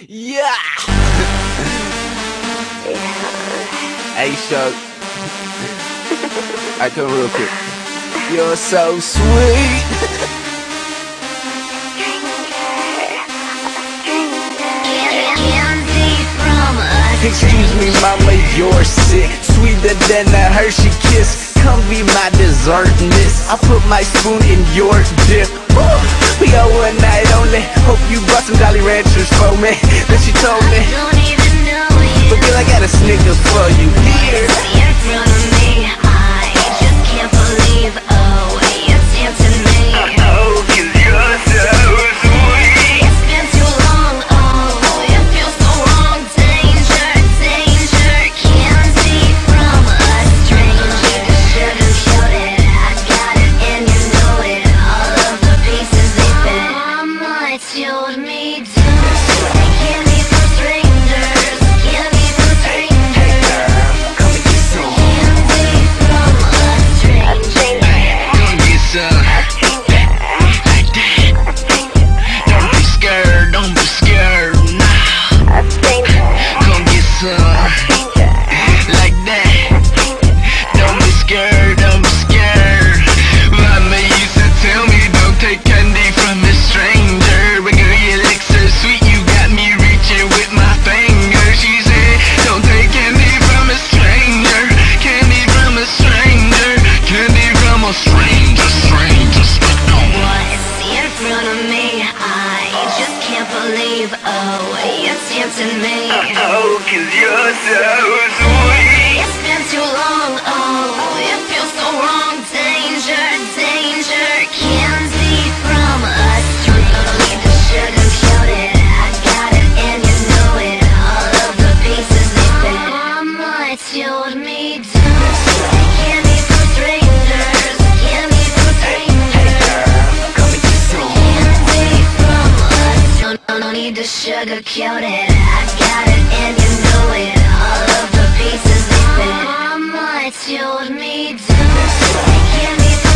Yeah. Hey, Shug. I come real quick. You're so sweet. Excuse me, mama, you're sick. Sweeter than a Hershey kiss. Come be my dessert, miss. I put my spoon in your dip. Woo! We got one night only. Hope you brought some Jolly Ranchers for me. Then she told me, I don't even know you, but girl, I got a Snickers for you. Here. see in front of me, I just can't believe, oh, you're tempting me. Oh, 'cause you're so sweet. It's been too long, oh, it feels so wrong. Danger, danger, can't be from a stranger. Sugar-coated, I got it and you know it. All of the pieces they fit. Mama told me don't take candy from strangers. Candy from strangers. Come and get some. Candy from a stranger. Come get some. Like that. Don't be scared, don't be scared. Nah. Come get some. Like that. Don't be scared, don't be scared. Mama used to tell me don't take candy from a stranger. But girl, you look so sweet, you got me reaching with my finger. She said don't take candy from a stranger. Candy from a stranger. Candy from a stranger. Stranger. What's in front of me? I just can't believe, oh, you're tempting me. Oh, 'cause you're so sweet. It's been too long, oh, it feels so wrong. Danger, danger, candy from a stranger. Don't need to sugar-coat it, I got it and you know it. All of the pieces they fit. Mama told me don't take candy from strangers. Candy from strangers. Come and get some. Candy from us. No need to sugarcoat it. I got it and you know it. All of the pieces they fit. Mama told me don't take candy from